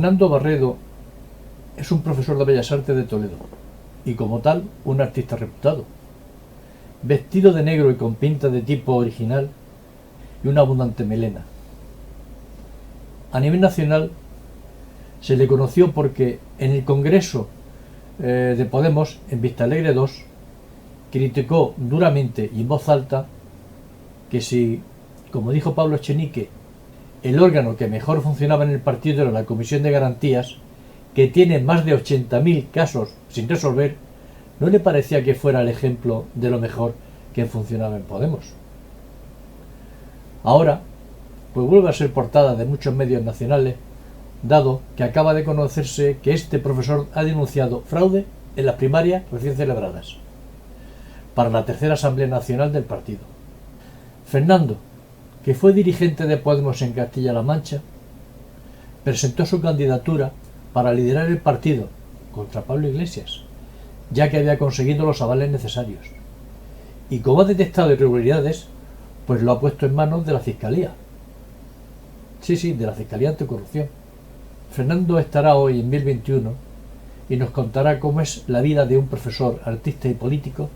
Fernando Barredo es un profesor de Bellas Artes de Toledo y como tal un artista reputado. Vestido de negro y con pinta de tipo original y una abundante melena. A nivel nacional se le conoció porque en el Congreso de Podemos en Vistalegre II criticó duramente y en voz alta que si, como dijo Pablo Echenique, el órgano que mejor funcionaba en el partido era la Comisión de Garantías, que tiene más de 80.000 casos sin resolver, no le parecía que fuera el ejemplo de lo mejor que funcionaba en Podemos. Ahora, pues vuelve a ser portada de muchos medios nacionales, dado que acaba de conocerse que este profesor ha denunciado fraude en las primarias recién celebradas para la tercera Asamblea Nacional del partido. Fernando, que fue dirigente de Podemos en Castilla-La Mancha, presentó su candidatura para liderar el partido contra Pablo Iglesias, ya que había conseguido los avales necesarios. Y como ha detectado irregularidades, pues lo ha puesto en manos de la Fiscalía. Sí, de la Fiscalía Anticorrupción. Fernando estará hoy en 2021 y nos contará cómo es la vida de un profesor, artista y político,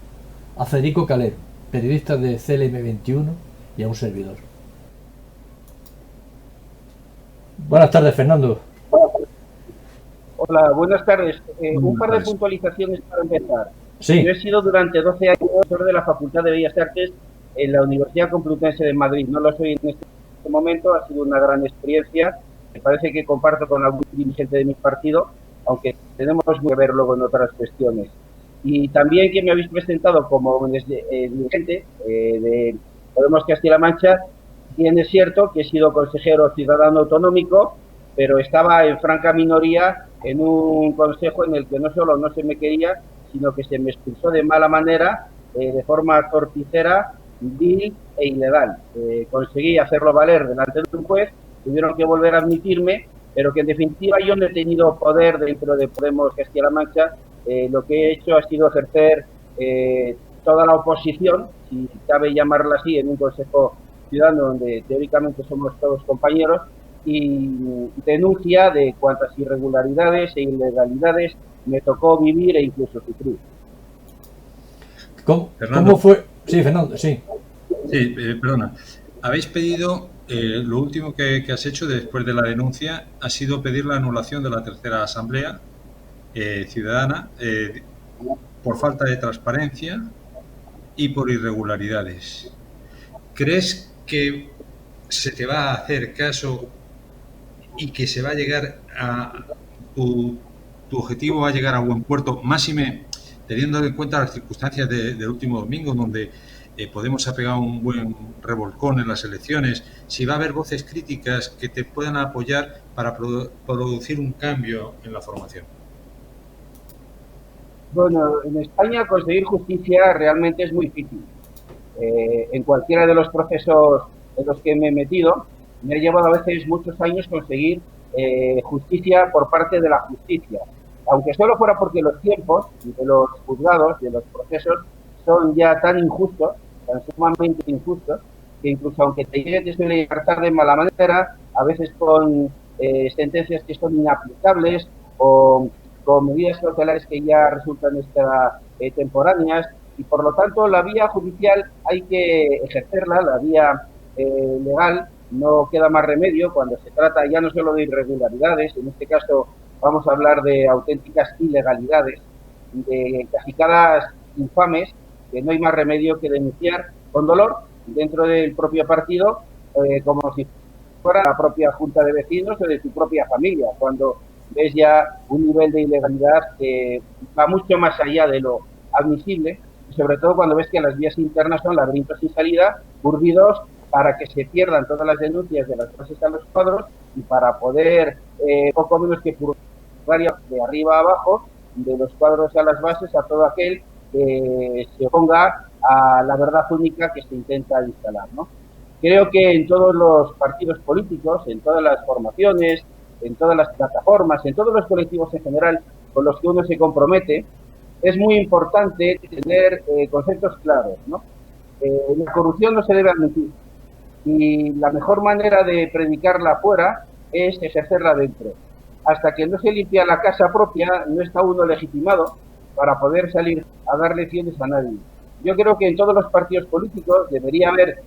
a Federico Calero, periodista de CLM21 y a un servidor. Buenas tardes, Fernando. Hola, buenas tardes. Un par de puntualizaciones para empezar. Sí. Yo he sido durante 12 años profesor de la Facultad de Bellas Artes en la Universidad Complutense de Madrid. No lo soy en este momento, ha sido una gran experiencia. Me parece que comparto con algún dirigente de mi partido, aunque tenemos que ver luego en otras cuestiones. Y también que me habéis presentado como dirigente de Podemos Castilla-La Mancha. Bien es cierto que he sido consejero ciudadano autonómico, pero estaba en franca minoría en un consejo en el que no solo no se me quería, sino que se me expulsó de mala manera, de forma torticera, vil e ilegal. Conseguí hacerlo valer delante de un juez, tuvieron que volver a admitirme, pero que en definitiva yo no he tenido poder dentro de Podemos Castilla-La Mancha. Lo que he hecho ha sido ejercer toda la oposición, si cabe llamarla así, en un consejo ciudadano donde teóricamente somos todos compañeros, y denuncia de cuantas irregularidades e ilegalidades me tocó vivir e incluso sufrir. ¿Cómo fue? Sí, Fernando, sí. Sí, perdona. Habéis pedido, lo último que has hecho después de la denuncia ha sido pedir la anulación de la tercera asamblea ciudadana por falta de transparencia y por irregularidades. ¿Crees que se te va a hacer caso y que se va a llegar a tu objetivo va a llegar a buen puerto, máxime teniendo en cuenta las circunstancias del último domingo, donde Podemos ha pegado un buen revolcón en las elecciones? Si va a haber voces críticas que te puedan apoyar para producir un cambio en la formación. Bueno, en España conseguir justicia realmente es muy difícil. En cualquiera de los procesos en los que me he metido, me ha llevado a veces muchos años conseguir justicia por parte de la justicia. Aunque solo fuera porque los tiempos de los juzgados, de los procesos, son ya tan injustos, tan sumamente injustos, que incluso aunque te llegue te suele llegar tarde de mala manera, a veces con sentencias que son inaplicables o con medidas cautelares que ya resultan temporáneas, y por lo tanto la vía judicial hay que ejercerla, la vía legal. No queda más remedio cuando se trata ya no solo de irregularidades, en este caso vamos a hablar de auténticas ilegalidades, de cacicadas infames, que no hay más remedio que denunciar con dolor dentro del propio partido, como si fuera la propia junta de vecinos o de tu propia familia, cuando ves ya un nivel de ilegalidad que va mucho más allá de lo admisible, y sobre todo cuando ves que las vías internas son laberintos sin salida, urdidos para que se pierdan todas las denuncias de las bases a los cuadros y para poder poco menos que purgar de arriba a abajo, de los cuadros a las bases, a todo aquel que se oponga a la verdad única que se intenta instalar, ¿no? Creo que en todos los partidos políticos, en todas las formaciones, en todas las plataformas, en todos los colectivos en general con los que uno se compromete, es muy importante tener conceptos claros, ¿no? La corrupción no se debe admitir, y la mejor manera de predicarla afuera es ejercerla dentro. hasta que no se limpia la casa propia, no está uno legitimado para poder salir a dar lecciones a nadie. Yo creo que en todos los partidos políticos debería haber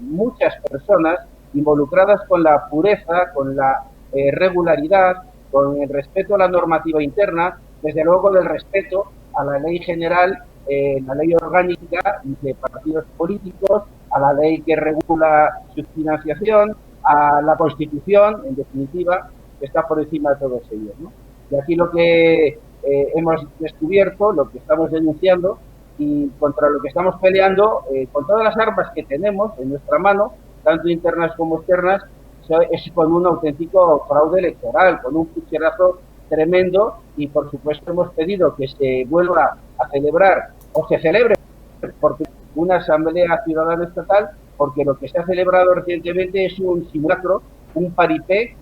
muchas personas involucradas con la pureza, con la regularidad, con el respeto a la normativa interna, desde luego del respeto a la ley general, la ley orgánica de partidos políticos, a la ley que regula su financiación, a la Constitución, en definitiva, que está por encima de todos ellos, ¿no? Y aquí lo que hemos descubierto, lo que estamos denunciando y contra lo que estamos peleando, con todas las armas que tenemos en nuestra mano, tanto internas como externas, es con un auténtico fraude electoral, con un pucherazo tremendo, y por supuesto hemos pedido que se vuelva a celebrar, o se celebre, porque una asamblea ciudadana estatal, porque lo que se ha celebrado recientemente es un simulacro, un paripé,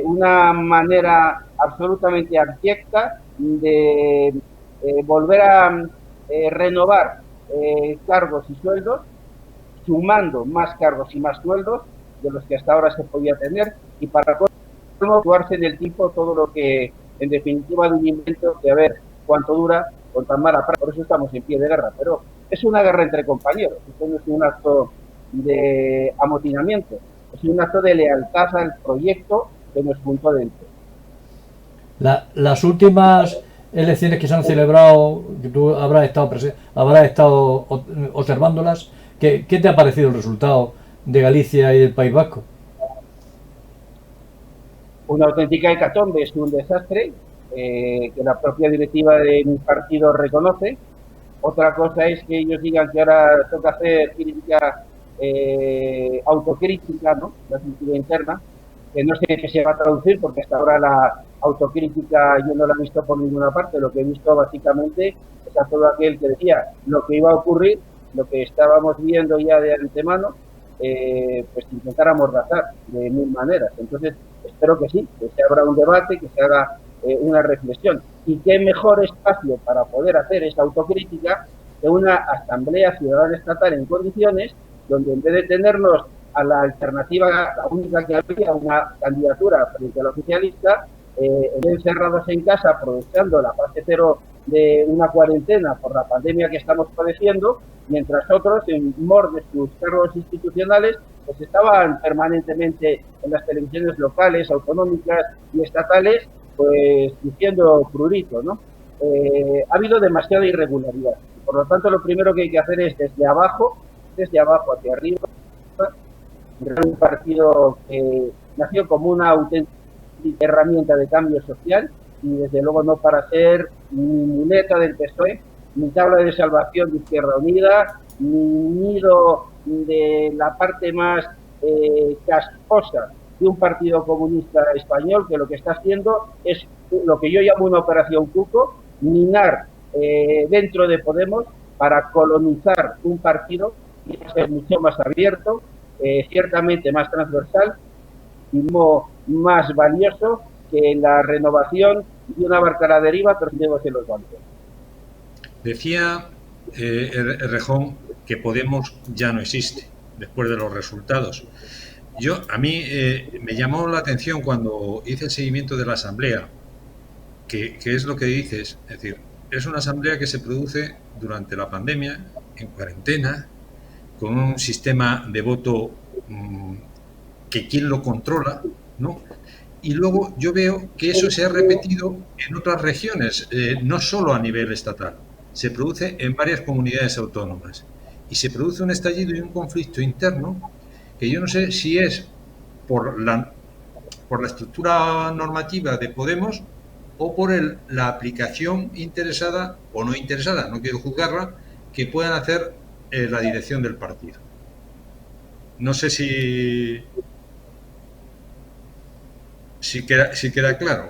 una manera absolutamente abyecta de volver a renovar cargos y sueldos, sumando más cargos y más sueldos de los que hasta ahora se podía tener, y para actuarse en el tiempo todo lo que en definitiva de un invento de a ver cuánto dura con tan mala práctica. Por eso estamos en pie de guerra, pero es una guerra entre compañeros, esto no es un acto de amotinamiento, es un acto de lealtad al proyecto que nos juntó dentro. Las últimas elecciones que se han celebrado, que tú habrás estado observándolas, ¿qué te ha parecido el resultado de Galicia y del País Vasco? Una auténtica hecatombe, es un desastre que la propia directiva de mi partido reconoce. Otra cosa es que ellos digan que ahora toca hacer crítica, autocrítica, ¿no? La crítica interna, que no sé qué se va a traducir, porque hasta ahora la autocrítica yo no la he visto por ninguna parte. Lo que he visto básicamente es a todo aquel que decía lo que iba a ocurrir, lo que estábamos viendo ya de antemano, pues intentar amordazar de mil maneras. Entonces espero que sí, que se abra un debate, que se haga una reflexión, y qué mejor espacio para poder hacer esa autocrítica que una asamblea ciudadana estatal en condiciones, donde en vez de tenernos a la alternativa, la única que había, una candidatura frente a la oficialista, encerrados en casa aprovechando la fase cero de una cuarentena por la pandemia que estamos padeciendo, mientras otros, en mor de sus cargos institucionales, pues estaban permanentemente en las televisiones locales, autonómicas y estatales, pues diciendo prurito, ¿no? Ha habido demasiada irregularidad. Por lo tanto, lo primero que hay que hacer es desde abajo hacia arriba, un partido que nació como una auténtica herramienta de cambio social, y desde luego no para ser ni muleta del PSOE, ni tabla de salvación de Izquierda Unida, ni nido de la parte más casposa de un partido comunista español, que lo que está haciendo es lo que yo llamo una operación Cuco, minar dentro de Podemos para colonizar un partido y ser mucho más abierto, ciertamente más transversal y más valioso que la renovación de una barca a la deriva, pero sin en los bancos. Decía Errejón que Podemos ya no existe después de los resultados. A mí me llamó la atención cuando hice el seguimiento de la asamblea, que es lo que dices, es decir, es una asamblea que se produce durante la pandemia, en cuarentena, con un sistema de voto que quién lo controla, ¿no? Y luego yo veo que eso se ha repetido en otras regiones, no solo a nivel estatal, se produce en varias comunidades autónomas y se produce un estallido y un conflicto interno que yo no sé si es por la estructura normativa de Podemos o por la aplicación interesada o no interesada, no quiero juzgarla, que puedan hacer la dirección del partido. No sé si queda claro.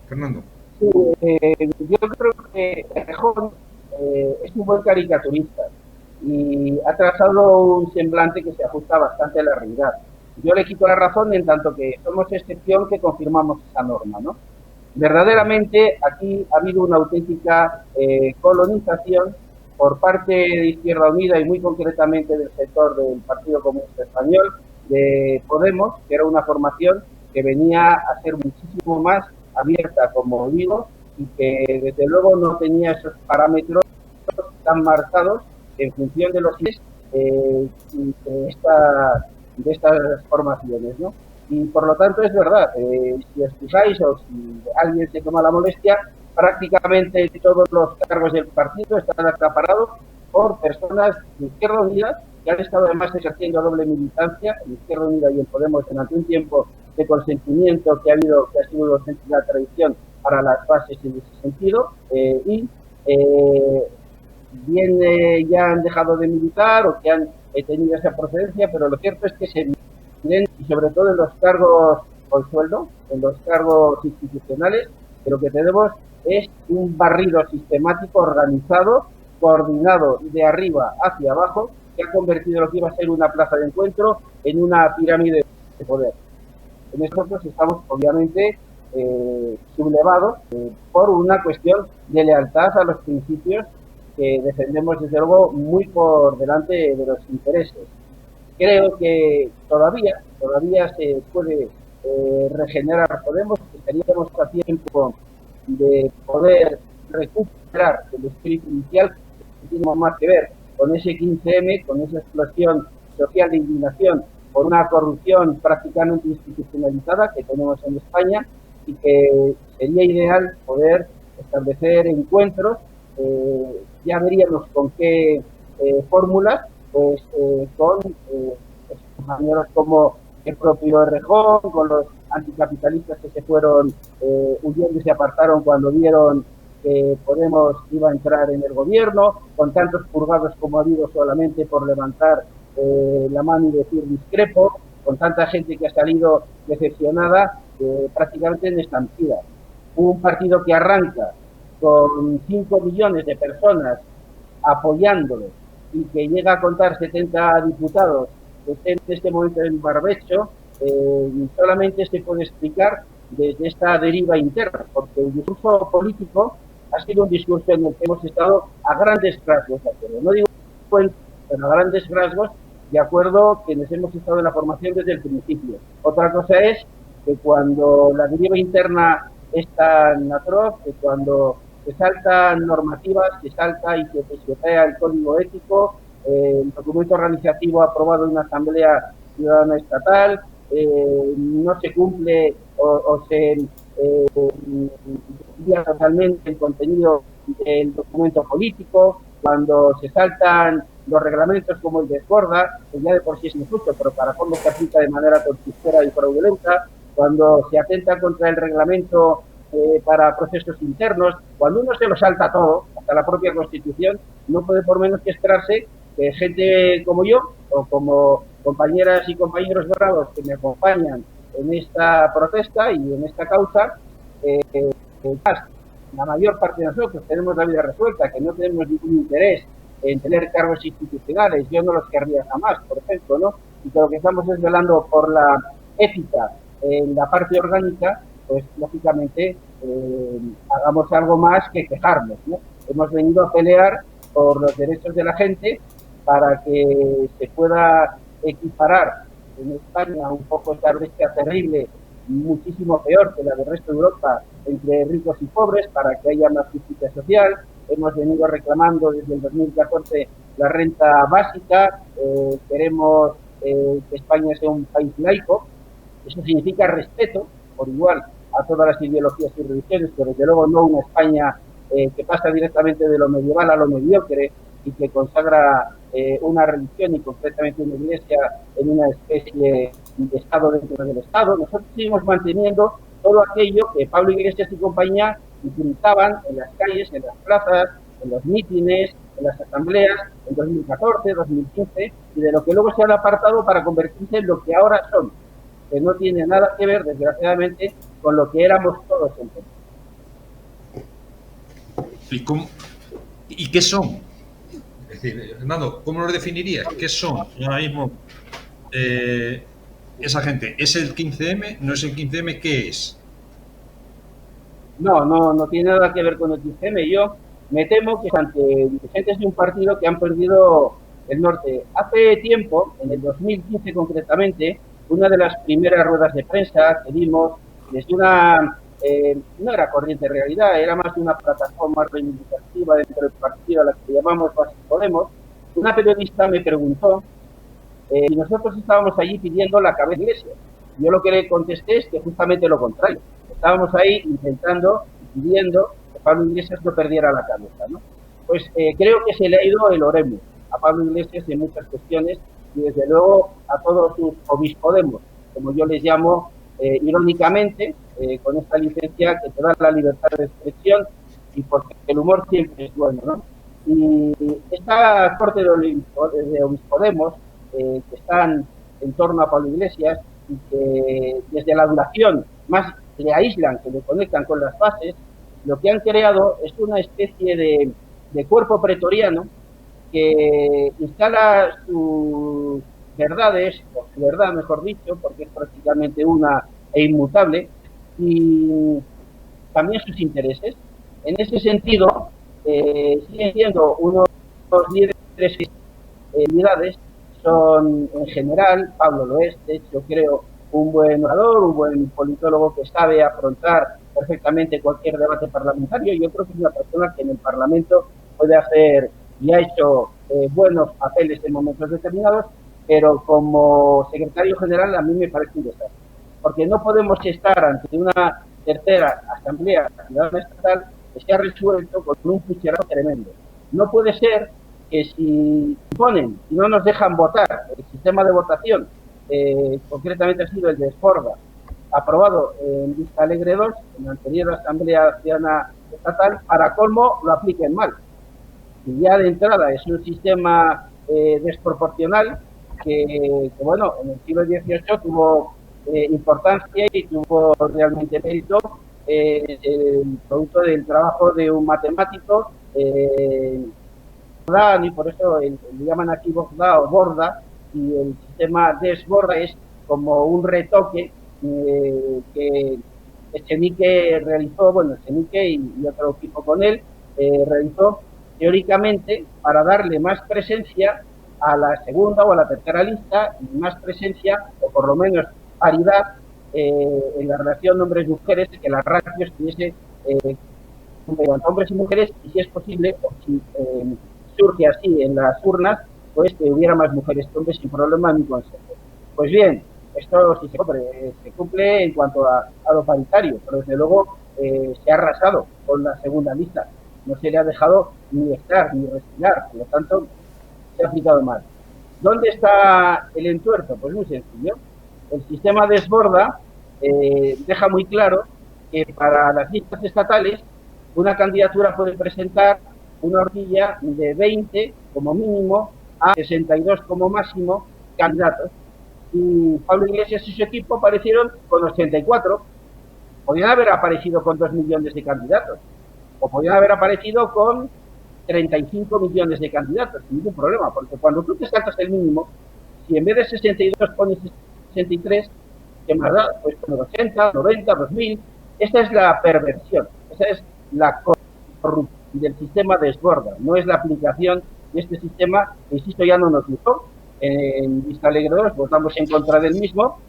Fernando. Yo creo que Errejón es un buen caricaturista y ha trazado un semblante que se ajusta bastante a la realidad. Yo le quito la razón en tanto que somos excepción que confirmamos esa norma, ¿no? Verdaderamente aquí ha habido una auténtica colonización por parte de Izquierda Unida y muy concretamente del sector del Partido Comunista Español, de Podemos, que era una formación que venía a ser muchísimo más abierta, como digo, y que desde luego no tenía esos parámetros tan marcados en función de los de estas formaciones, ¿no? Y por lo tanto es verdad, si os fijáis o si alguien se toma la molestia, prácticamente todos los cargos del partido están acaparados por personas de Izquierda Unida que han estado además ejerciendo doble militancia, en Izquierda Unida y en Podemos durante un tiempo de consentimiento que ha sido la tradición para las bases en ese sentido, bien ya han dejado de militar o que han tenido esa procedencia, pero lo cierto es que se vienen, y sobre todo en los cargos con sueldo, en los cargos institucionales, que lo que tenemos es un barrido sistemático, organizado, coordinado de arriba hacia abajo, que ha convertido lo que iba a ser una plaza de encuentro en una pirámide de poder. En nosotros estamos obviamente sublevados por una cuestión de lealtad a los principios que defendemos desde luego muy por delante de los intereses. Creo que todavía se puede regenerar Podemos, que estaríamos a tiempo de poder recuperar el espíritu inicial, que tiene más que ver con ese 15M, con esa explosión social de indignación por una corrupción prácticamente institucionalizada que tenemos en España, y que sería ideal poder establecer encuentros, ya veríamos con qué fórmulas, pues con compañeros como el propio Errejón, con los anticapitalistas que se fueron huyendo y se apartaron cuando vieron que Podemos iba a entrar en el gobierno, con tantos purgados como ha habido solamente por levantar la mano y decir discrepo, con tanta gente que ha salido decepcionada, prácticamente en estampida. Un partido que arranca con 5 millones de personas apoyándolo y que llega a contar 70 diputados que estén en este momento en barbecho, solamente se puede explicar desde esta deriva interna, porque el discurso político ha sido un discurso en el que hemos estado a grandes rasgos de acuerdo. No digo pero a grandes rasgos de acuerdo quienes hemos estado en la formación desde el principio. Otra cosa es que cuando la deriva interna es tan atroz, que cuando se saltan normativas, se salta y se pisotea el código ético, el documento organizativo aprobado en una asamblea ciudadana estatal, no se cumple o se desvía totalmente el contenido del documento político, cuando se saltan los reglamentos como el de Escorda, que ya de por sí es injusto, pero para cómo se aplica de manera torticera y fraudulenta, cuando se atenta contra el reglamento para procesos internos, cuando uno se lo salta todo, hasta la propia Constitución, no puede por menos que esperarse que gente como yo, o como compañeras y compañeros dorados que me acompañan en esta protesta y en esta causa, la mayor parte de nosotros tenemos la vida resuelta, que no tenemos ningún interés en tener cargos institucionales, yo no los querría jamás, por ejemplo, ¿no? Y que lo que estamos es velando por la ética en la parte orgánica, pues lógicamente hagamos algo más que quejarnos, ¿no? Hemos venido a pelear por los derechos de la gente para que se pueda equiparar en España un poco esta brecha terrible, muchísimo peor que la del resto de Europa, entre ricos y pobres, para que haya más justicia social. Hemos venido reclamando desde el 2014 la renta básica, queremos que España sea un país laico. Eso significa respeto, por igual, a todas las ideologías y religiones, pero desde luego no una España que pasa directamente de lo medieval a lo mediocre y que consagra una religión y concretamente una iglesia en una especie de Estado dentro del Estado. Nosotros seguimos manteniendo todo aquello que Pablo Iglesias y compañía utilizaban en las calles, en las plazas, en los mítines, en las asambleas, en 2014, 2015, y de lo que luego se han apartado para convertirse en lo que ahora son, que no tiene nada que ver, desgraciadamente, con lo que éramos todos entonces. ¿Y qué son? Es decir, Hernando, ¿cómo lo definirías? ¿Qué son ahora mismo esa gente? ¿Es el 15M? ¿No es el 15M? ¿Qué es? No tiene nada que ver con el 15M. Yo me temo que ante dirigentes de un partido que han perdido el norte. Hace tiempo, en el 2015 concretamente, una de las primeras ruedas de prensa que dimos desde una, no era Corriente Realidad, era más una plataforma reivindicativa dentro del partido a la que llamamos Base Podemos. Una periodista me preguntó y nosotros estábamos allí pidiendo la cabeza de Iglesias. Yo lo que le contesté es que justamente lo contrario. Estábamos ahí intentando, pidiendo que Pablo Iglesias no perdiera la cabeza, ¿no? Pues creo que se le ha ido el oremo a Pablo Iglesias en muchas cuestiones y desde luego a todos sus obispodemos, como yo les llamo irónicamente, con esta licencia que te da la libertad de expresión y porque el humor siempre es bueno, ¿no? Y esta corte de obispodemos que están en torno a Pablo Iglesias y que desde la duración más le aíslan, que le conectan con las bases, lo que han creado es una especie de cuerpo pretoriano que instala sus verdades, o su verdad mejor dicho, porque es prácticamente una e inmutable, y también sus intereses. En ese sentido, siguen siendo unos líderes unidades. Son, en general, Pablo lo es, de hecho creo, un buen orador, un buen politólogo que sabe afrontar perfectamente cualquier debate parlamentario. Yo creo que es una persona que en el Parlamento puede hacer y ha hecho buenos papeles en momentos determinados, pero como secretario general a mí me parece un desastre, porque no podemos estar ante una tercera asamblea ciudadana estatal que se ha resuelto con un pucherazo tremendo. No puede ser que si ponen y no nos dejan votar el sistema de votación, concretamente ha sido el de Esforda, aprobado en Vista Alegre 2, en la anterior Asamblea Ciudadana Estatal, para colmo lo apliquen mal. Y ya de entrada es un sistema desproporcional que, bueno, en el siglo XVIII tuvo importancia y tuvo realmente mérito el producto del trabajo de un matemático, y por eso le llaman aquí Borda o Borda, y el sistema Desborda es como un retoque que Echenique realizó, bueno, Echenique y otro equipo con él realizó teóricamente para darle más presencia a la segunda o a la tercera lista y más presencia, o por lo menos paridad, en la relación hombres-mujeres, que la ratio estuviese entre hombres y mujeres, y si es posible, o si surge así en las urnas, pues que hubiera más mujeres que hombres sin problema en mi consejo. Pues bien, esto sí se cumple en cuanto a lo paritario, pero desde luego se ha arrasado con la segunda lista. No se le ha dejado ni estar ni respirar, por lo tanto se ha aplicado mal. ¿Dónde está el entuerto? Pues muy sencillo. El sistema Desborda deja muy claro que para las listas estatales una candidatura puede presentar una horquilla de 20 como mínimo a 62 como máximo candidatos. Y Pablo Iglesias y su equipo aparecieron con 84. Podrían haber aparecido con 2 millones de candidatos, o podrían haber aparecido con 35 millones de candidatos, sin ningún problema, porque cuando tú te saltas el mínimo, si en vez de 62 pones 63, ¿qué más da? Pues con 80, 90, 2000, esta es la perversión, esa es la corrupción del sistema Desborda, no es la aplicación de este sistema, que insisto, ya no nos gustó. En Vista Alegre 2 votamos en contra del mismo,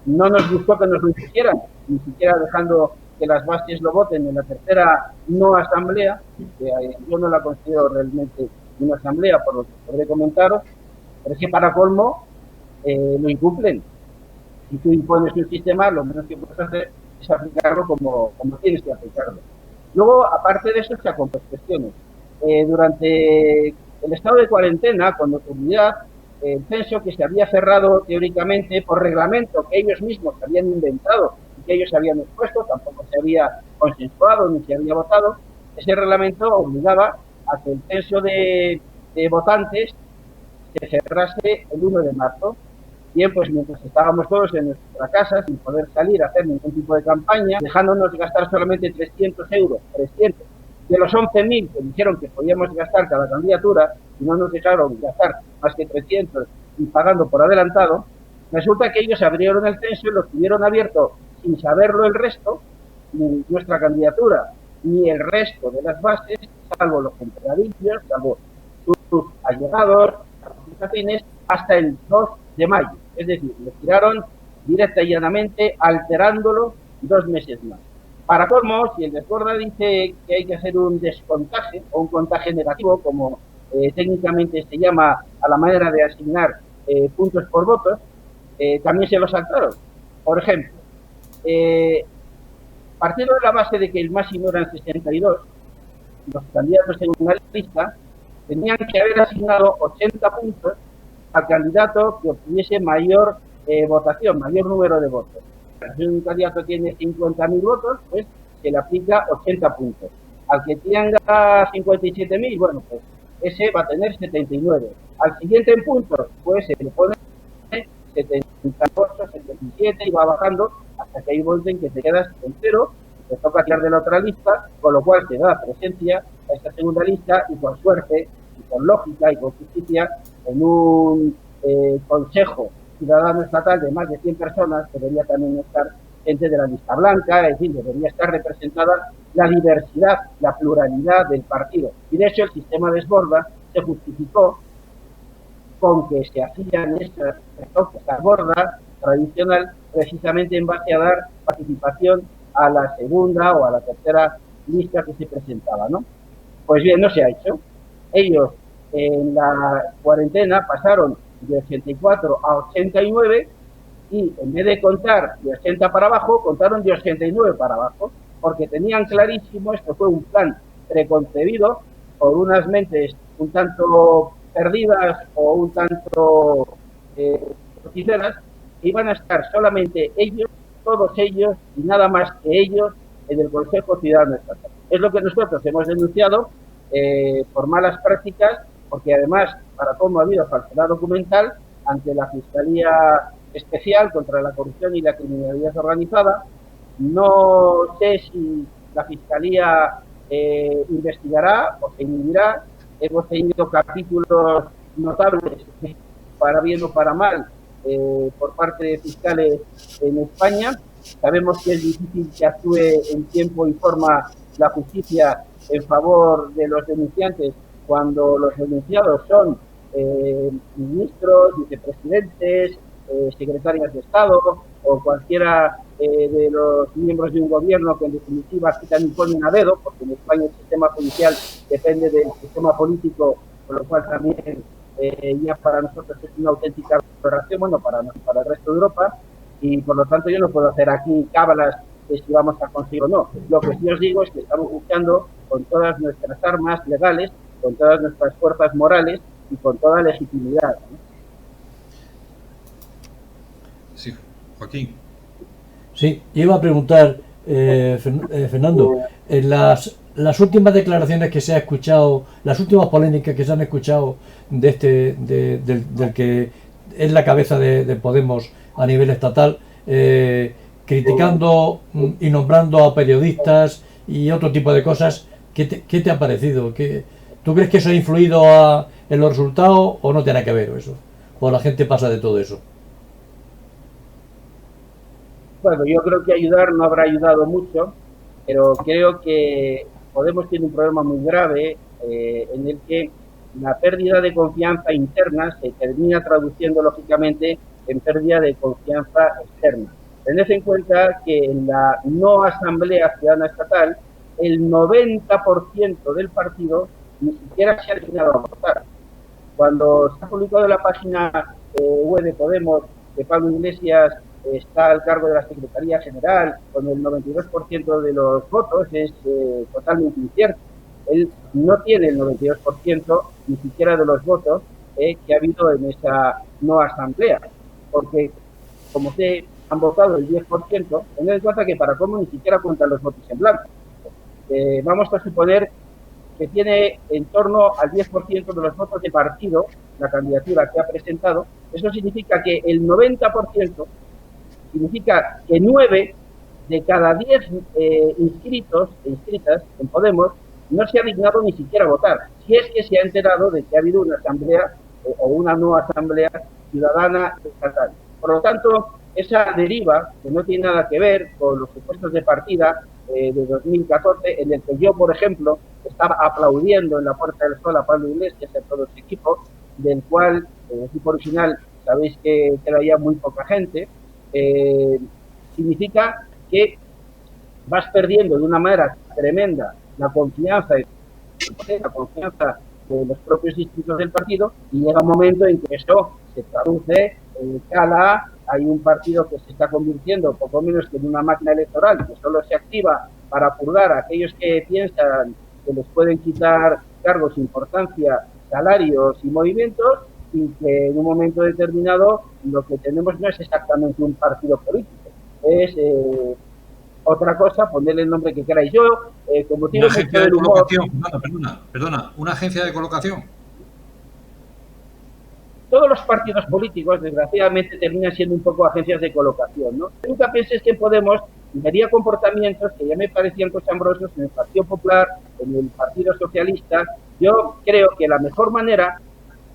no nos gustó que nos lo hicieran, ni siquiera dejando que las bases lo voten en la tercera no asamblea, que yo no la considero realmente una asamblea, por lo que podré comentaros, pero es que para colmo lo incumplen. Si tú impones un sistema, lo menos que puedes hacer es aplicarlo como tienes que aplicarlo. Luego, aparte de eso, se han compuesto cuestiones. Durante el estado de cuarentena, con nocturnidad, el censo que se había cerrado teóricamente por reglamento que ellos mismos habían inventado y que ellos habían expuesto, tampoco se había consensuado ni se había votado, ese reglamento obligaba a que el censo de votantes se cerrase el 1 de marzo. Bien, pues mientras estábamos todos en nuestra casa sin poder salir a hacer ningún tipo de campaña, dejándonos gastar solamente 300 euros, 300, de los 11.000 que dijeron que podíamos gastar cada candidatura, y no nos dejaron gastar más que 300 y pagando por adelantado, resulta que ellos abrieron el censo y lo tuvieron abierto sin saberlo el resto, ni nuestra candidatura, ni el resto de las bases, salvo los empleadillos, salvo sus allegados, sus afines, hasta el 2 de mayo. Es decir, les tiraron directa y llanamente alterándolo 2 meses más. Para colmo, si el Desborda dice que hay que hacer un descontaje o un contaje negativo, como técnicamente se llama a la manera de asignar puntos por votos, también se lo saltaron. Por ejemplo, partiendo de la base de que el máximo eran 62, los candidatos en una lista tenían que haber asignado 80 puntos al candidato que obtuviese mayor votación, mayor número de votos. Si un candidato tiene 50.000 votos, pues se le aplica 80 puntos. Al que tenga 57.000, bueno, pues ese va a tener 79. Al siguiente en puntos, pues se le pone 78, 77 y va bajando hasta que hay un momento en que te quedas en cero, te toca tirar de la otra lista, con lo cual te da presencia a esta segunda lista y con suerte, y con lógica y con justicia, en un consejo ciudadano estatal de más de 100 personas debería también estar gente de la lista blanca, es decir, debería estar representada la diversidad, la pluralidad del partido. Y de hecho el sistema Desborda se justificó con que se hacían estas bordas tradicional precisamente en base a dar participación a la segunda o a la tercera lista que se presentaba, ¿no? Pues bien, no se ha hecho. Ellos en la cuarentena pasaron de 84 a 89 y en vez de contar de 80 para abajo, contaron de 89 para abajo, porque tenían clarísimo, esto fue un plan preconcebido por unas mentes un tanto perdidas o un tanto hechiceras, que iban a estar solamente ellos, todos ellos y nada más que ellos en el Consejo Ciudadano Estatal. Es lo que nosotros hemos denunciado por malas prácticas, porque además, para cómo ha habido falsedad documental ante la Fiscalía Especial contra la Corrupción y la Criminalidad Organizada. No sé si la Fiscalía investigará o se inhibirá. Hemos tenido capítulos notables, para bien o para mal, por parte de fiscales en España. Sabemos que es difícil que actúe en tiempo y forma la justicia en favor de los denunciantes cuando los denunciados son ministros, vicepresidentes, secretarias de Estado o cualquiera de los miembros de un gobierno que en definitiva quitan y ponen a dedo, porque en España el sistema judicial depende del sistema político, con lo cual también ya para nosotros es una auténtica aberración, bueno, para el resto de Europa, y por lo tanto yo no puedo hacer aquí cábalas de si vamos a conseguir o no. Lo que sí os digo es que estamos buscando con todas nuestras armas legales, con todas nuestras fuerzas morales y con toda legitimidad, ¿no? Sí, Joaquín. Sí, iba a preguntar, Fernando, en las últimas declaraciones que se ha escuchado, las últimas polémicas que se han escuchado de del que es la cabeza de Podemos a nivel estatal, criticando y nombrando a periodistas y otro tipo de cosas, ¿qué te ha parecido? ¿Tú crees que eso ha influido en los resultados o no tiene que ver eso? ¿O la gente pasa de todo eso? Bueno, yo creo que ayudar no habrá ayudado mucho, pero creo que Podemos tiene un problema muy grave en el que la pérdida de confianza interna se termina traduciendo lógicamente en pérdida de confianza externa. Tened en cuenta que en la no Asamblea Ciudadana Estatal el 90% del partido ni siquiera se ha dignado a votar. Cuando se ha publicado en la página web de Podemos que Pablo Iglesias está al cargo de la Secretaría General con el 92% de los votos, es totalmente incierto. Él no tiene el 92% ni siquiera de los votos que ha habido en esa no asamblea, porque como se han votado el 10%, tened en cuenta que para cómo ni siquiera cuentan los votos en blanco. Vamos a suponer que tiene en torno al 10% de los votos de partido la candidatura que ha presentado. Eso significa que el 90% significa que 9 de cada 10 inscritos e inscritas en Podemos no se ha dignado ni siquiera a votar, si es que se ha enterado de que ha habido una asamblea o una nueva asamblea ciudadana estatal. Por lo tanto, esa deriva, que no tiene nada que ver con los supuestos de partida de 2014, en el que yo, por ejemplo, estaba aplaudiendo en la Puerta del Sol a Pablo Iglesias y a todo su equipo, del cual el equipo original sabéis que era ya muy poca gente, significa que vas perdiendo de una manera tremenda la confianza de los propios distritos del partido, y llega un momento en que eso se traduce en cala. Hay un partido que se está convirtiendo poco menos que en una máquina electoral que solo se activa para purgar a aquellos que piensan que les pueden quitar cargos, importancia, salarios y movimientos, y que en un momento determinado lo que tenemos no es exactamente un partido político, es otra cosa, ponerle el nombre que queráis. Yo, como tengo mucho del humor... Perdona, ¿una agencia de colocación? Todos los partidos políticos, desgraciadamente, terminan siendo un poco agencias de colocación, ¿no? Nunca penséis que Podemos vería comportamientos que ya me parecían cochambrosos en el Partido Popular, en el Partido Socialista. Yo creo que la mejor manera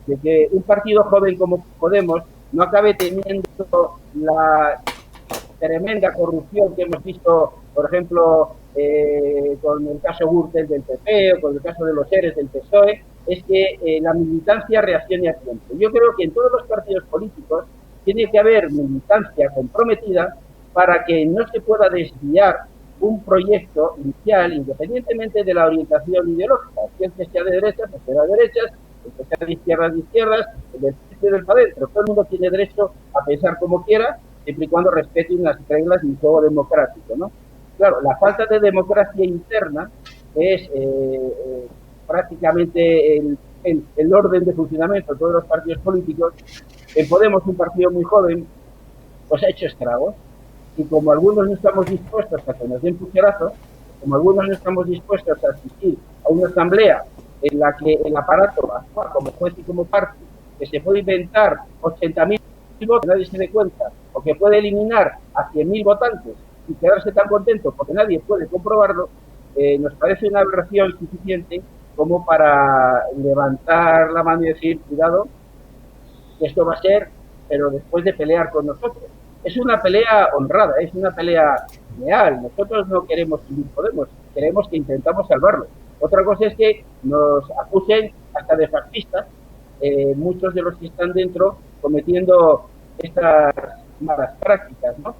de que un partido joven como Podemos no acabe teniendo la tremenda corrupción que hemos visto, por ejemplo, con el caso Gürtel del PP o con el caso de los ERES del PSOE, es que la militancia reaccione a tiempo. Yo creo que en todos los partidos políticos tiene que haber militancia comprometida para que no se pueda desviar un proyecto inicial, independientemente de la orientación ideológica. Si el que sea de derechas, pues será de derechas; el que sea de izquierdas, el del centro y del padre. Pero todo el mundo tiene derecho a pensar como quiera, siempre y cuando respeten las reglas del juego democrático, ¿no? Claro, la falta de democracia interna es prácticamente el orden de funcionamiento de todos los partidos políticos. En Podemos, un partido muy joven, pues ha hecho estragos, y como algunos no estamos dispuestos a que nos den pucherazos, como algunos no estamos dispuestos a asistir a una asamblea en la que el aparato actúa como juez y como parte, que se puede inventar 80.000 votos, nadie se dé cuenta, o que puede eliminar a 100.000 votantes y quedarse tan contento porque nadie puede comprobarlo, nos parece una aberración suficiente como para levantar la mano y decir, cuidado, que esto va a ser, pero después de pelear con nosotros. Es una pelea honrada, es una pelea leal. Nosotros no queremos subir Podemos, queremos que intentamos salvarlo. Otra cosa es que nos acusen hasta de fascistas, muchos de los que están dentro cometiendo estas malas prácticas, ¿no?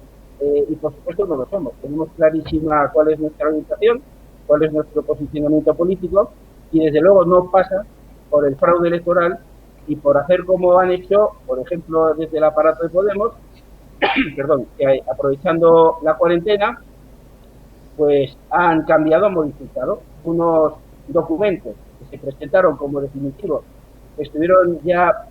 Y por supuesto no lo somos. Tenemos clarísima cuál es nuestra orientación, cuál es nuestro posicionamiento político, y desde luego no pasa por el fraude electoral y por hacer como han hecho, por ejemplo, desde el aparato de Podemos, perdón, que aprovechando la cuarentena, pues han cambiado, modificado unos documentos que se presentaron como definitivos, que estuvieron ya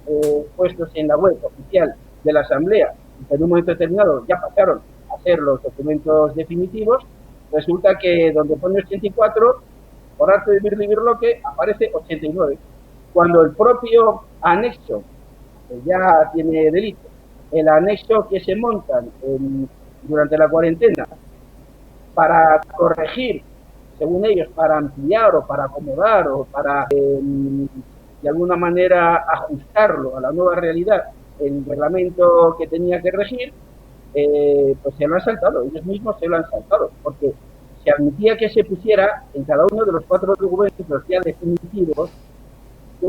puestos en la web oficial de la Asamblea, y que en un momento determinado ya pasaron a ser los documentos definitivos. Resulta que donde pone 84, por arte de birloque, aparece 89, cuando el propio anexo, que ya tiene delito, el anexo que se montan durante la cuarentena para corregir, según ellos, para ampliar o para acomodar o para de alguna manera ajustarlo a la nueva realidad, el reglamento que tenía que regir, pues se lo han saltado, ellos mismos se lo han saltado, porque se admitía que se pusiera en cada uno de los 4 documentos ya definitivos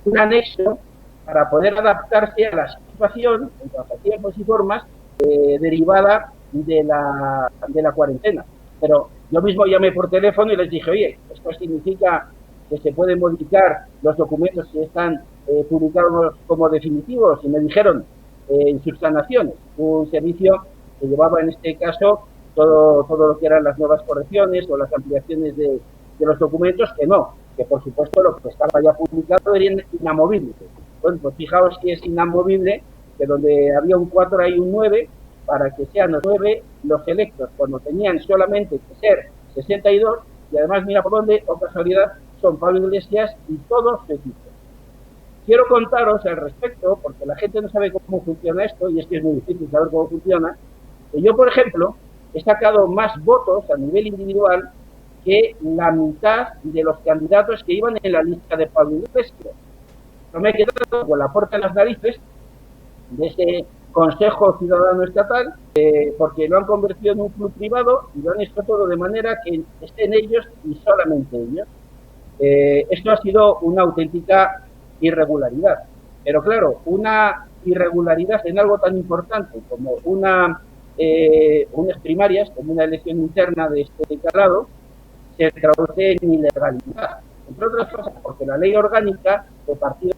un anexo para poder adaptarse a la situación en cuanto a tiempos y formas derivada de la cuarentena. Pero yo mismo llamé por teléfono y les dije, oye, esto significa que se pueden modificar los documentos que están publicados como definitivos, y me dijeron en subsanaciones, un servicio que llevaba en este caso todo lo que eran las nuevas correcciones o las ampliaciones de los documentos, que no, que por supuesto lo que estaba ya publicado era inamovible. Bueno, pues fijaos que es inamovible, que donde había un 4 hay un 9, para que sean los 9 los electos, cuando tenían solamente que ser 62, y además mira por dónde, o casualidad, son Pablo Iglesias y todos su equipo. Quiero contaros al respecto, porque la gente no sabe cómo funciona esto, y es que es muy difícil saber cómo funciona, que yo, por ejemplo, he sacado más votos a nivel individual que la mitad de los candidatos que iban en la lista de Pablo Iglesias. No me he quedado con la puerta en las narices de ese Consejo Ciudadano Estatal, porque lo han convertido en un club privado y lo han hecho todo de manera que estén ellos y solamente ellos. Esto ha sido una auténtica irregularidad. Pero claro, una irregularidad en algo tan importante como una unas primarias, como una elección interna de este calado, se traduce en ilegalidad. Entre otras cosas, porque la ley orgánica de partidos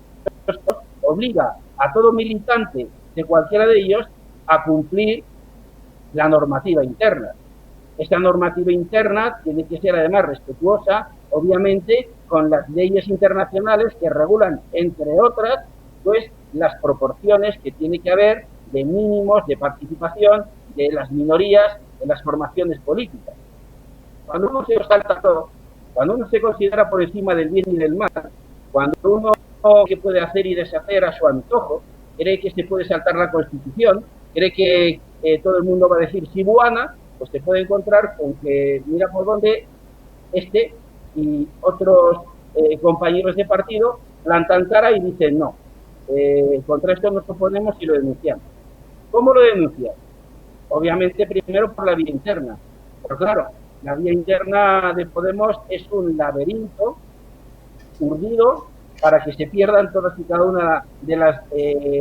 obliga a todo militante de cualquiera de ellos a cumplir la normativa interna. Esta normativa interna tiene que ser además respetuosa, obviamente, con las leyes internacionales que regulan, entre otras, pues las proporciones que tiene que haber de mínimos de participación de las minorías en las formaciones políticas. Cuando uno se salta todo, cuando uno se considera por encima del bien y del mal, cuando uno que puede hacer y deshacer a su antojo, cree que se puede saltar la Constitución, cree que todo el mundo va a decir Sibuana, pues se puede encontrar con que mira por dónde este y otros compañeros de partido plantan cara y dicen no, contra esto nos oponemos y lo denunciamos. ¿Cómo lo denunciamos? Obviamente primero por la vía interna, pero claro, la vía interna de Podemos es un laberinto urdido para que se pierdan todas y cada una de las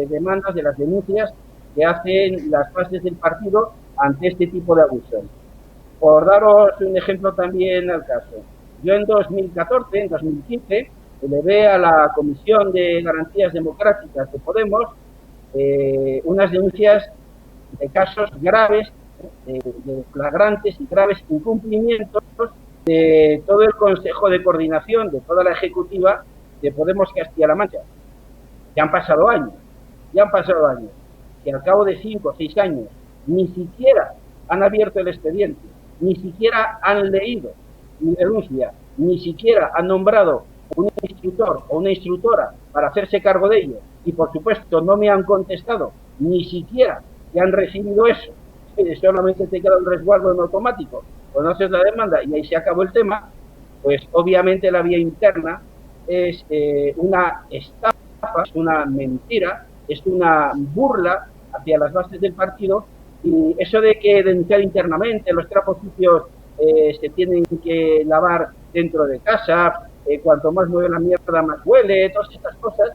demandas, de las denuncias que hacen las bases del partido ante este tipo de abusos. Por daros un ejemplo también al caso, yo en 2015, elevé a la Comisión de Garantías Democráticas de Podemos unas denuncias de casos graves, de flagrantes y graves incumplimientos de todo el Consejo de Coordinación, de toda la Ejecutiva de Podemos Castilla-La Mancha. Ya han pasado años, que al cabo de 5 o 6 años ni siquiera han abierto el expediente, ni siquiera han leído mi denuncia, ni siquiera han nombrado un instructor o una instructora para hacerse cargo de ello, y por supuesto no me han contestado, ni siquiera que han recibido eso, solamente te queda un resguardo en automático, conoces la demanda y ahí se acabó el tema, pues obviamente la vía interna es una estafa, es una mentira, es una burla hacia las bases del partido, y eso de que denunciar internamente, los trapos sucios se tienen que lavar dentro de casa, cuanto más mueve la mierda más huele, todas estas cosas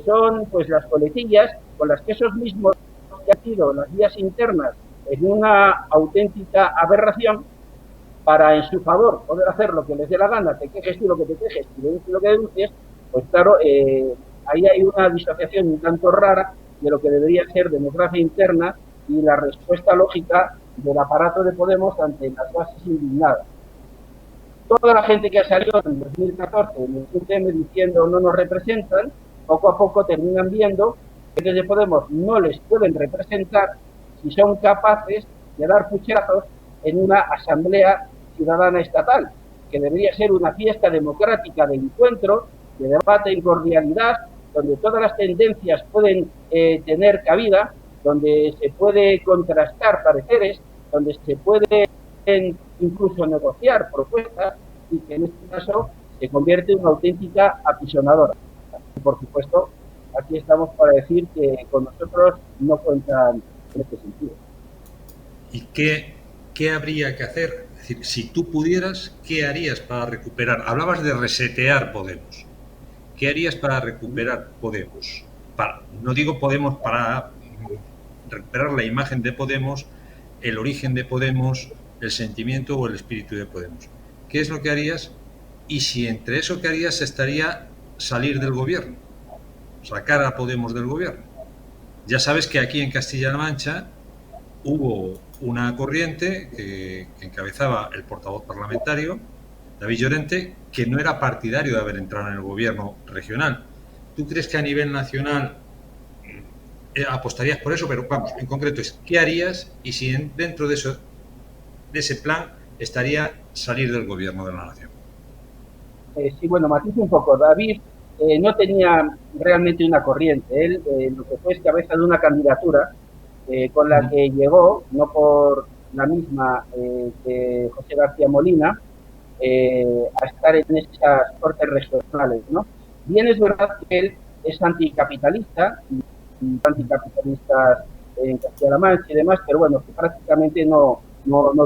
son pues las coletillas con las que esos mismos que han sido las vías internas en una auténtica aberración para en su favor poder hacer lo que les dé la gana, te quejes tú lo que te quejes y denuncies lo que denuncies, pues claro, ahí hay una disociación un tanto rara de lo que debería ser democracia interna y la respuesta lógica del aparato de Podemos ante las bases indignadas. Toda la gente que ha salido en 2014 en el UTM diciendo no nos representan, poco a poco terminan viendo que desde Podemos no les pueden representar si son capaces de dar pucherazos en una asamblea ciudadana estatal, que debería ser una fiesta democrática de encuentro, de debate en cordialidad, donde todas las tendencias pueden tener cabida, donde se puede contrastar pareceres, donde se puede incluso negociar propuestas y que en este caso se convierte en una auténtica apisonadora. Y por supuesto, aquí estamos para decir que con nosotros no cuentan en este sentido. ¿Y qué habría que hacer? Es decir, si tú pudieras, ¿qué harías para recuperar? Hablabas de resetear Podemos. ¿Qué harías para recuperar Podemos? No digo Podemos para recuperar la imagen de Podemos, el origen de Podemos, el sentimiento o el espíritu de Podemos. ¿Qué es lo que harías? Y si entre eso que harías estaría salir del gobierno, sacar a Podemos del gobierno. Ya sabes que aquí en Castilla-La Mancha hubo una corriente que encabezaba el portavoz parlamentario, David Llorente, que no era partidario de haber entrado en el gobierno regional. ¿Tú crees que a nivel nacional apostarías por eso? Pero vamos, en concreto es ¿qué harías? Y si dentro de eso, de ese plan, estaría salir del gobierno de la nación. Sí, bueno, matizo un poco. David no tenía realmente una corriente. Él lo que fue es cabeza de una candidatura con la que llegó, no por la misma que José García Molina, a estar en esas cortes regionales, ¿no? Bien es verdad que él es anticapitalista, y anticapitalistas en Castilla-La Mancha y demás, pero bueno, que prácticamente no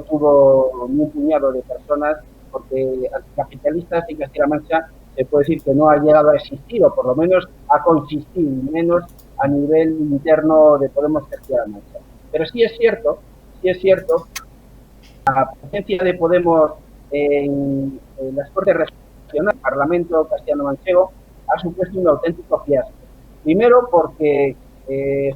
tuvo ni un puñado de personas, porque anticapitalistas en Castilla-La Mancha se puede decir que no ha llegado a existir, o por lo menos a consistir, menos a nivel interno de Podemos Castilla-La Mancha. Pero sí es cierto, la presencia de Podemos en las Cortes Regionales, el Parlamento castellano-manchego, ha supuesto un auténtico fiasco. Primero porque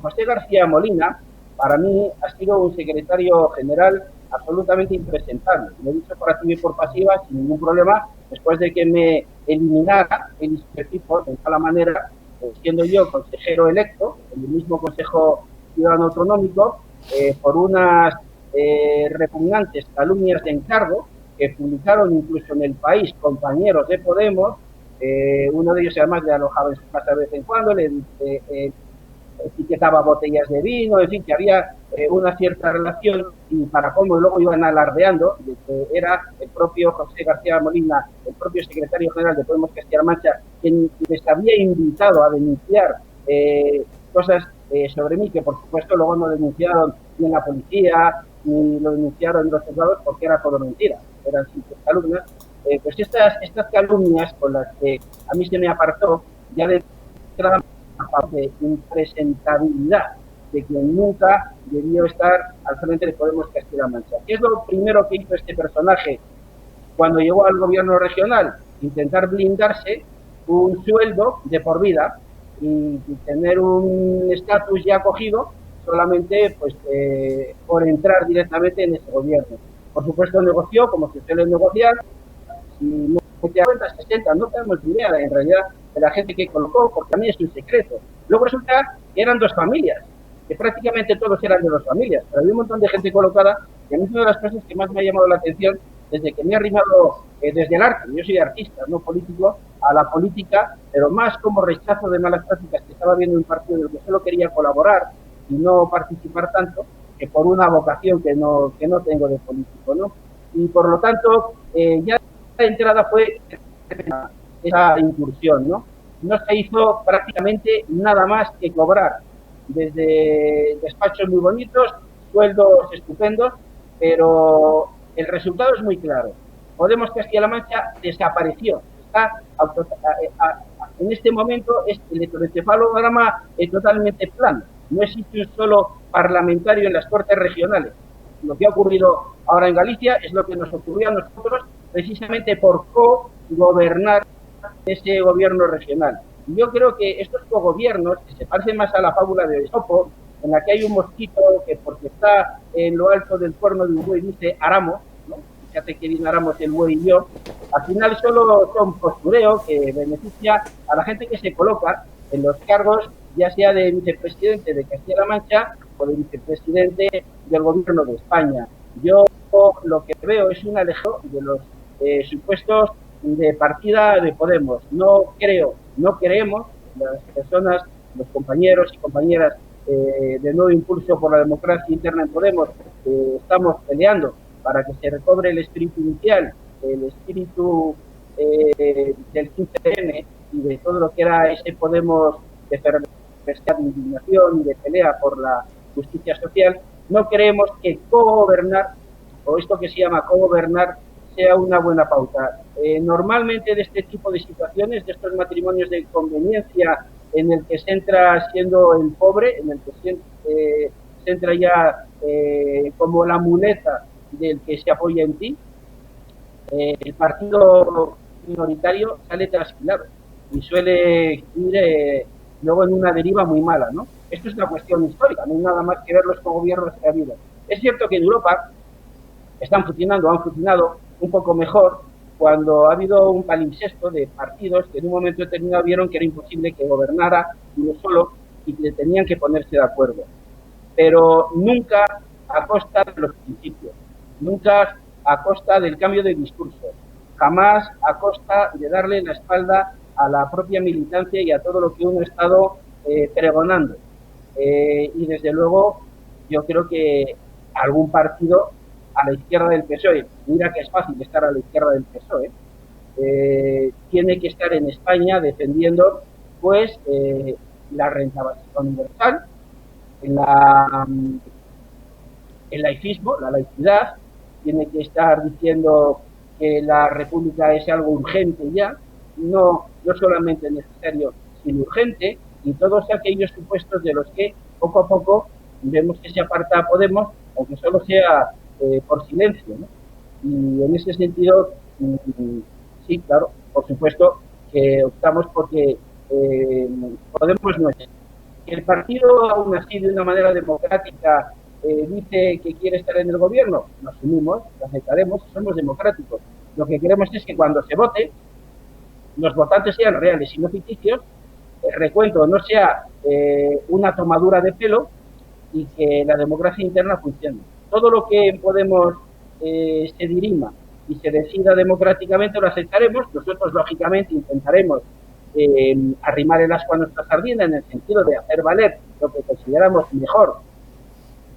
José García Molina, para mí, ha sido un secretario general absolutamente impresentable. Lo he dicho por activa y por pasiva, sin ningún problema, después de que me eliminara el inspectivo de mala manera, siendo yo consejero electo en el mismo Consejo Ciudadano Autonómico, por unas repugnantes calumnias de encargo que publicaron incluso en El País compañeros de Podemos. Uno de ellos además le alojaba en su casa de vez en cuando, le etiquetaba botellas de vino, en fin, que había una cierta relación, y para cómo luego iban alardeando de que era el propio José García Molina, el propio secretario general de Podemos Castilla-La Mancha, quien les había invitado a denunciar cosas sobre mí, que por supuesto luego no denunciaron ni en la policía, ni lo denunciaron en los juzgados, porque era todo mentira, eran simples calumnias. Pues estas calumnias con las que a mí se me apartó, ya de entrada, de impresentabilidad de quien nunca debió estar al frente de Podemos Castilla-La Mancha. ¿Qué es lo primero que hizo este personaje cuando llegó al gobierno regional? Intentar blindarse un sueldo de por vida y tener un estatus ya cogido solamente pues por entrar directamente en ese gobierno. Por supuesto negoció, como se suele negociar, y no te cuenta 60, no tenemos idea en realidad de la gente que colocó, porque a mí es un secreto. Luego resulta que eran dos familias, que prácticamente todos eran de dos familias, pero había un montón de gente colocada, que a mí es una de las cosas que más me ha llamado la atención desde que me he arrimado desde el arte. Yo soy artista, no político, a la política, pero más como rechazo de malas prácticas que estaba viendo en un partido en el que solo quería colaborar y no participar tanto, que por una vocación que no tengo de político, ¿no? Y por lo tanto, ya de entrada fue esa incursión, ¿no? No se hizo prácticamente nada más que cobrar desde despachos muy bonitos, sueldos estupendos, pero el resultado es muy claro. Podemos Castilla-La Mancha desapareció. Está en este momento el electroencefalograma es totalmente plano. No existe un solo parlamentario en las Cortes regionales. Lo que ha ocurrido ahora en Galicia es lo que nos ocurrió a nosotros precisamente por co-gobernar ese gobierno regional. Y yo creo que estos cogobiernos, que se parecen más a la fábula de Esopo, en la que hay un mosquito que porque está en lo alto del cuerno de un buey dice aramos, ¿no? Fíjate que bien aramos el buey y yo, al final solo son postureo que beneficia a la gente que se coloca en los cargos, ya sea de vicepresidente de Castilla-La Mancha o de vicepresidente del gobierno de España. Yo lo que veo es un alejo de los supuestos de partida de Podemos. No creemos, las personas, los compañeros y compañeras de Nuevo Impulso por la Democracia Interna en Podemos, estamos peleando para que se recobre el espíritu inicial, el espíritu del 15M y de todo lo que era ese Podemos de fervesía, de indignación y de pelea por la justicia social. No creemos que cogobernar, o esto que se llama cogobernar, sea una buena pauta. Normalmente de este tipo de situaciones, de estos matrimonios de conveniencia en el que se entra siendo el pobre, en el que se entra ya como la muleta del que se apoya en ti, el partido minoritario sale trasquilado y suele ir luego en una deriva muy mala, ¿no? Esto es una cuestión histórica, no hay nada más que ver los cogobiernos que ha habido. Es cierto que en Europa han funcionado un poco mejor cuando ha habido un palimpsesto de partidos que en un momento determinado vieron que era imposible que gobernara uno solo y que tenían que ponerse de acuerdo. Pero nunca a costa de los principios, nunca a costa del cambio de discurso, jamás a costa de darle la espalda a la propia militancia y a todo lo que uno ha estado pregonando. Y desde luego yo creo que algún partido a la izquierda del PSOE, mira que es fácil estar a la izquierda del PSOE, tiene que estar en España defendiendo pues la renta básica universal, el laicismo, la laicidad, tiene que estar diciendo que la república es algo urgente ya, no solamente necesario, sino urgente, y todos aquellos supuestos de los que poco a poco vemos que se aparta a Podemos, aunque solo sea por silencio, ¿no? Y en ese sentido, sí, claro, por supuesto que optamos porque Podemos no es. Que el partido, aún así, de una manera democrática, dice que quiere estar en el gobierno, lo asumimos, lo aceptaremos, somos democráticos. Lo que queremos es que cuando se vote, los votantes sean reales y no ficticios, el recuento no sea una tomadura de pelo y que la democracia interna funcione. Todo lo que Podemos se dirima y se decida democráticamente lo aceptaremos. Nosotros, lógicamente, intentaremos arrimar el ascua a nuestra sardina en el sentido de hacer valer lo que consideramos mejor,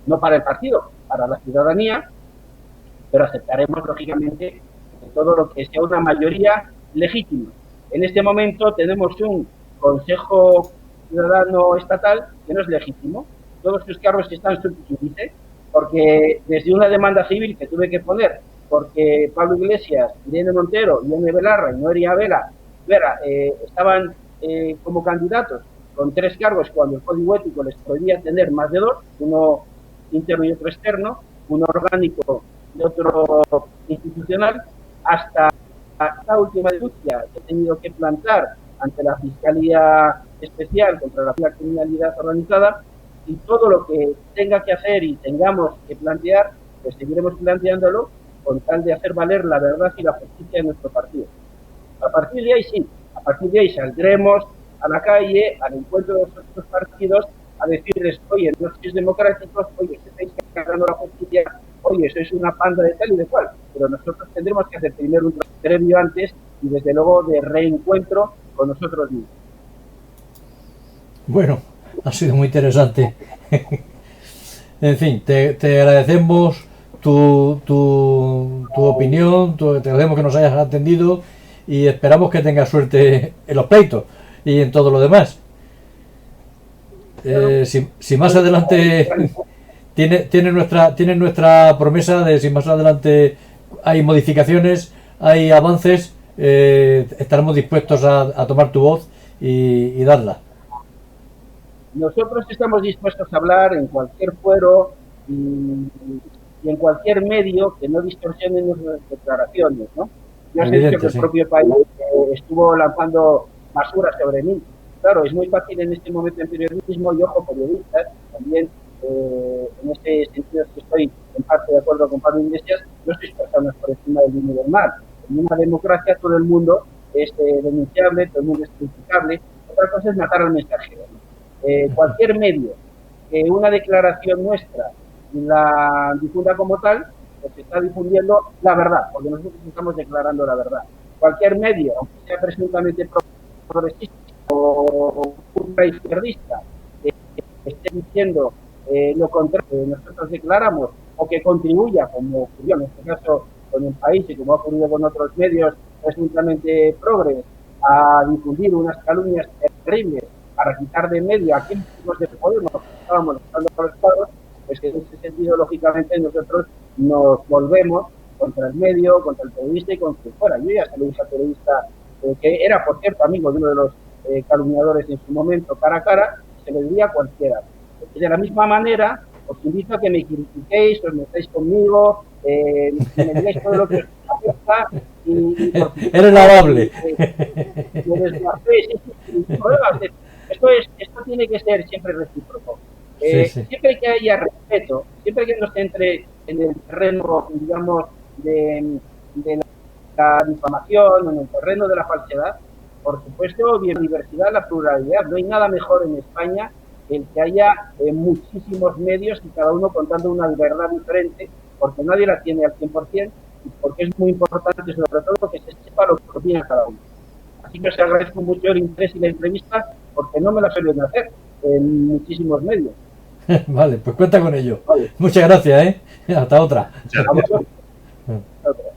no para el partido, para la ciudadanía, pero aceptaremos, lógicamente, todo lo que sea una mayoría legítima. En este momento tenemos un Consejo Ciudadano Estatal que no es legítimo. Todos sus cargos están sub judice, porque desde una demanda civil que tuve que poner, porque Pablo Iglesias, Irene Montero, Ione Belarra y Noelia Vera estaban como candidatos con 3 cargos cuando el código ético les podía tener más de 2, uno interno y otro externo, uno orgánico y otro institucional, hasta esta última denuncia que he tenido que plantar ante la Fiscalía Especial contra la Criminalidad Organizada, y todo lo que tenga que hacer y tengamos que plantear, pues seguiremos planteándolo con tal de hacer valer la verdad y la justicia de nuestro partido. A partir de ahí sí, a partir de ahí saldremos a la calle, al encuentro de los otros partidos, a decirles, oye, no sois democráticos, oye, estáis cargando la justicia, oye, sois una panda de tal y de cual, pero nosotros tendremos que hacer primero un previo antes y desde luego de reencuentro con nosotros mismos. Bueno, ha sido muy interesante. En fin, te agradecemos tu opinión, te agradecemos que nos hayas atendido y esperamos que tengas suerte en los pleitos y en todo lo demás. Si más adelante tiene nuestra promesa de si más adelante hay modificaciones, hay avances, estaremos dispuestos a tomar tu voz y darla. Nosotros estamos dispuestos a hablar en cualquier foro y en cualquier medio que no distorsionen nuestras declaraciones, ¿no? Ya se ha dicho que el propio país estuvo lanzando basura sobre mí. Claro, es muy fácil en este momento en periodismo, y ojo, periodistas, también en este sentido que estoy en parte de acuerdo con Pablo Iglesias, no sois personas por encima del bien y del mal. En una democracia todo el mundo es denunciable, todo el mundo es criticable. Otra cosa es matar al mensajero, ¿no? Cualquier medio que una declaración nuestra la difunda como tal, pues está difundiendo la verdad, porque nosotros estamos declarando la verdad. Cualquier medio, aunque sea presuntamente progresista o ultraizquierdista, esté diciendo lo contrario que nosotros declaramos o que contribuya, como ocurrió en este caso con El País y como ha ocurrido con otros medios presuntamente progres, a difundir unas calumnias terribles para quitar de medio a quienes de Podemos estábamos buscando a los cuadros, pues que en ese sentido, lógicamente, nosotros nos volvemos contra el medio, contra el periodista y contra quien fuera. Yo ya se lo dije al periodista, que era, por cierto, amigo de uno de los calumniadores en su momento, cara a cara, se lo diría a cualquiera. Y de la misma manera, os invito a que me critiquéis, os metáis conmigo, me digáis todo lo que os afecta y eres lavable. Esto tiene que ser siempre recíproco. Siempre que haya respeto, siempre que no se entre en el terreno, digamos, de la difamación, en el terreno de la falsedad, por supuesto, biodiversidad, la pluralidad. No hay nada mejor en España que el que haya muchísimos medios y cada uno contando una verdad diferente, porque nadie la tiene al 100% y porque es muy importante, sobre todo, que se sepa lo que opina cada uno. Así que os agradezco mucho el interés y la entrevista, porque no me la suelen hacer en muchísimos medios. Vale, pues cuenta con ello. Vale. Muchas gracias, ¿eh? Hasta otra. Muchas gracias.